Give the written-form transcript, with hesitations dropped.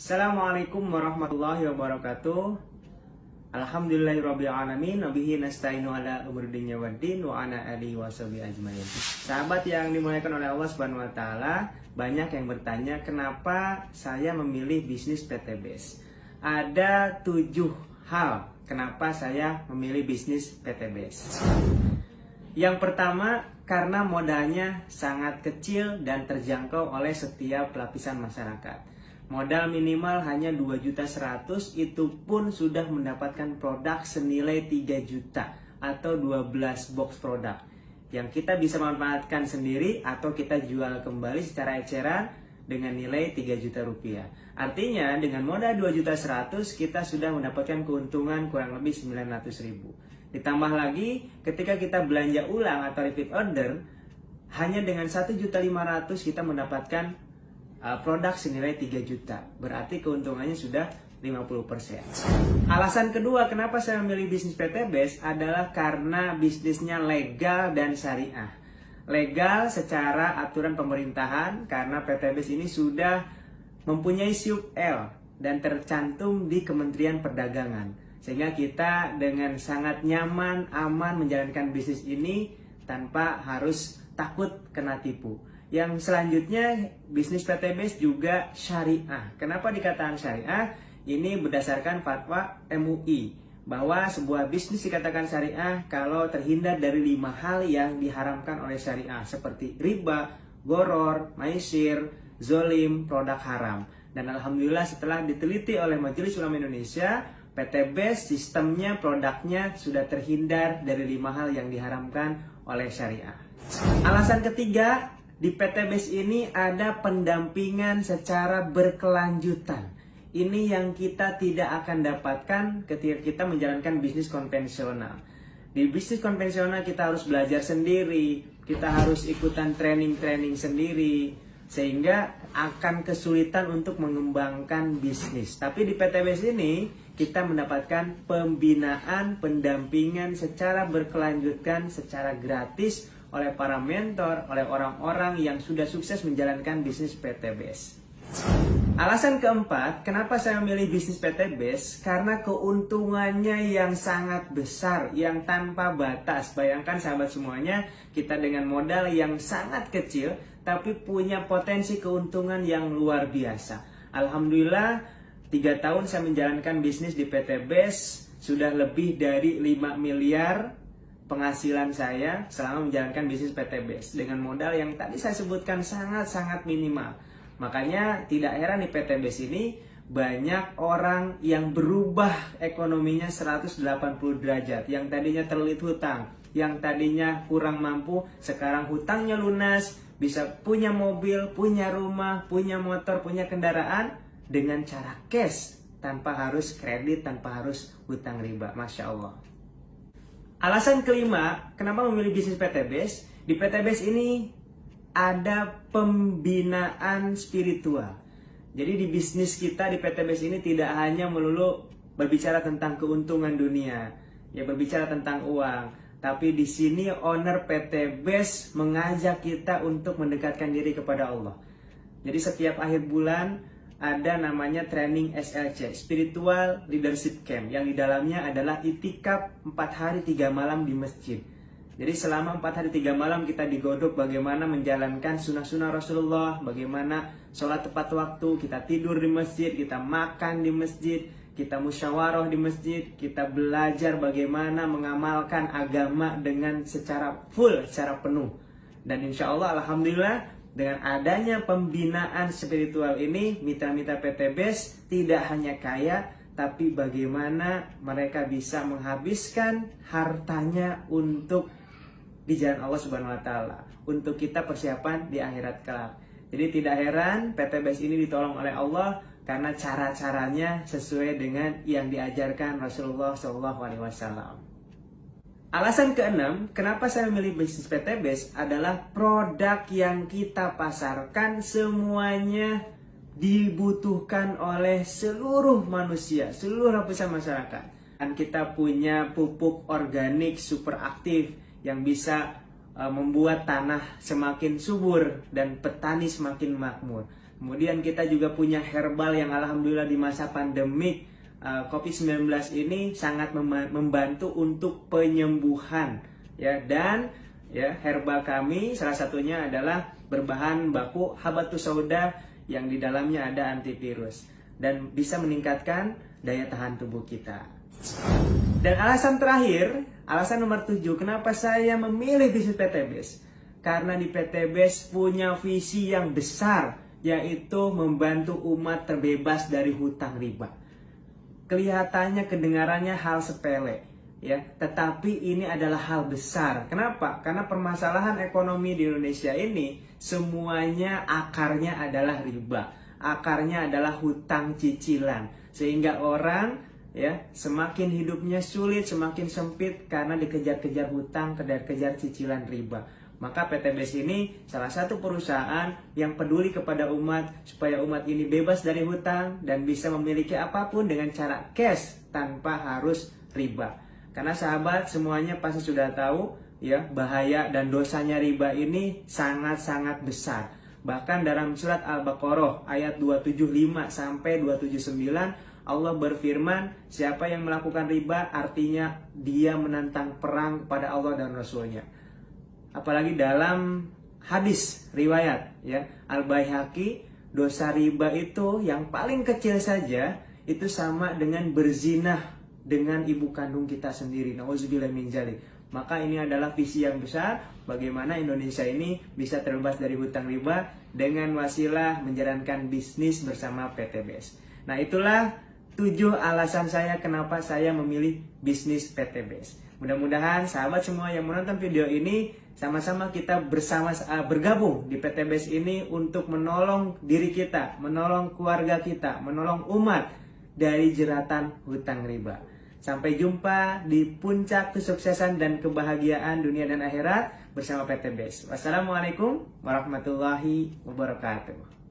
Assalamualaikum warahmatullahi wabarakatuh. Alhamdulillahirrabbilalamin. Wabihi nasta'inu ala umuri dunya waddin wa ala alihi washabihi ajmain. Sahabat yang dimuliakan oleh Allah Subhanahu wa taala, banyak yang bertanya kenapa saya memilih bisnis PTBS. Ada 7 hal kenapa saya memilih bisnis PTBS. Yang pertama, karena modalnya sangat kecil dan terjangkau oleh setiap lapisan masyarakat. Modal minimal hanya 2.100.000, itu pun sudah mendapatkan produk senilai 3 juta atau 12 box produk yang kita bisa manfaatkan sendiri atau kita jual kembali secara eceran dengan nilai 3 juta rupiah. Artinya dengan modal 2.100.000 kita sudah mendapatkan keuntungan kurang lebih 900.000. Ditambah lagi ketika kita belanja ulang atau repeat order, hanya dengan 1.500.000 kita mendapatkan produk senilai 3 juta. Berarti keuntungannya sudah 50%. Alasan kedua kenapa saya memilih bisnis PTBS adalah karena bisnisnya legal dan syariah. Legal secara aturan pemerintahan karena PTBS ini sudah mempunyai SIUP L dan tercantum di Kementerian Perdagangan. Sehingga kita dengan sangat nyaman, aman menjalankan bisnis ini tanpa harus takut kena tipu. Yang selanjutnya, bisnis PTBS juga syariah. Kenapa dikatakan syariah? Ini berdasarkan fatwa MUI bahwa sebuah bisnis dikatakan syariah kalau terhindar dari 5 hal yang diharamkan oleh syariah, seperti riba, goror, maisir, zolim, produk haram. Dan alhamdulillah setelah diteliti oleh Majelis Ulama Indonesia, PTBS sistemnya, produknya sudah terhindar dari 5 hal yang diharamkan oleh syariah. Alasan ketiga, di PTBS ini ada pendampingan secara berkelanjutan. Ini yang kita tidak akan dapatkan ketika kita menjalankan bisnis konvensional. Di bisnis konvensional kita harus belajar sendiri, kita harus ikutan training-training sendiri, sehingga akan kesulitan untuk mengembangkan bisnis. Tapi di PTBS ini kita mendapatkan pembinaan, pendampingan secara berkelanjutan, secara gratis oleh para mentor, oleh orang-orang yang sudah sukses menjalankan bisnis PTBS. Alasan keempat, kenapa saya memilih bisnis PTBS? Karena keuntungannya yang sangat besar, yang tanpa batas. Bayangkan sahabat semuanya, kita dengan modal yang sangat kecil, tapi punya potensi keuntungan yang luar biasa. Alhamdulillah, 3 tahun saya menjalankan bisnis di PTBS, sudah lebih dari 5 miliar penghasilan saya selama menjalankan bisnis PTBS dengan modal yang tadi saya sebutkan sangat-sangat minimal. Makanya tidak heran di PTBS ini banyak orang yang berubah ekonominya 180 derajat. Yang tadinya terlilit hutang, yang tadinya kurang mampu, sekarang hutangnya lunas, bisa punya mobil, punya rumah, punya motor, punya kendaraan dengan cara cash, tanpa harus kredit, tanpa harus hutang riba. Masya Allah. Alasan kelima, kenapa memilih bisnis PTBS? Di PTBS ini ada pembinaan spiritual. Jadi di bisnis kita di PTBS ini tidak hanya melulu berbicara tentang keuntungan dunia, ya berbicara tentang uang, tapi di sini owner PTBS mengajak kita untuk mendekatkan diri kepada Allah. Jadi setiap akhir bulan ada namanya training SLC, Spiritual Leadership Camp, yang di dalamnya adalah itikaf 4 hari 3 malam di masjid. Jadi selama 4 hari 3 malam kita digodok bagaimana menjalankan sunnah-sunnah Rasulullah, bagaimana sholat tepat waktu, kita tidur di masjid, kita makan di masjid, kita musyawarah di masjid, kita belajar bagaimana mengamalkan agama dengan secara full, secara penuh. Dan insya Allah, alhamdulillah, dengan adanya pembinaan spiritual ini, mitra-mitra PTBS tidak hanya kaya, tapi bagaimana mereka bisa menghabiskan hartanya untuk di jalan Allah Subhanahu wa taala, untuk kita persiapan di akhirat kelak. Jadi tidak heran PTBS ini ditolong oleh Allah karena cara-caranya sesuai dengan yang diajarkan Rasulullah SAW. Alasan keenam, kenapa saya memilih bisnis PTBS adalah produk yang kita pasarkan semuanya dibutuhkan oleh seluruh manusia, seluruh lapisan masyarakat. Dan kita punya pupuk organik super aktif yang bisa membuat tanah semakin subur dan petani semakin makmur. Kemudian kita juga punya herbal yang alhamdulillah di masa pandemik COVID-19 ini sangat membantu untuk penyembuhan ya. Dan ya, herbal kami salah satunya adalah berbahan baku habatus sauda yang di dalamnya ada antivirus dan bisa meningkatkan daya tahan tubuh kita. Dan alasan terakhir, alasan nomor 7, kenapa saya memilih bisnis PTBS? Karena di PTBS punya visi yang besar, yaitu membantu umat terbebas dari hutang riba. Kelihatannya, kedengarannya hal sepele, ya, tetapi ini adalah hal besar. Kenapa? Karena permasalahan ekonomi di Indonesia ini semuanya akarnya adalah riba, akarnya adalah hutang cicilan, sehingga orang ya semakin hidupnya sulit, semakin sempit karena dikejar-kejar hutang, kejar-kejar cicilan riba. Maka PTBS ini salah satu perusahaan yang peduli kepada umat supaya umat ini bebas dari hutang dan bisa memiliki apapun dengan cara cash tanpa harus riba. Karena sahabat semuanya pasti sudah tahu ya, bahaya dan dosanya riba ini sangat-sangat besar. Bahkan dalam surat Al-Baqarah ayat 275 sampai 279 Allah berfirman, siapa yang melakukan riba artinya dia menantang perang kepada Allah dan Rasulnya. Apalagi dalam hadis riwayat ya Al-Baihaqi, dosa riba itu yang paling kecil saja itu sama dengan berzinah dengan ibu kandung kita sendiri. Nauzubillah min dzalik. Maka ini adalah visi yang besar bagaimana Indonesia ini bisa terbebas dari hutang riba dengan wasilah menjalankan bisnis bersama PTBS. Nah, itulah 7 alasan saya kenapa saya memilih bisnis PTBS. Mudah-mudahan sahabat semua yang menonton video ini sama-sama kita bergabung di PTBS ini untuk menolong diri kita, menolong keluarga kita, menolong umat dari jeratan hutang riba. Sampai jumpa di puncak kesuksesan dan kebahagiaan dunia dan akhirat bersama PTBS. Wassalamualaikum warahmatullahi wabarakatuh.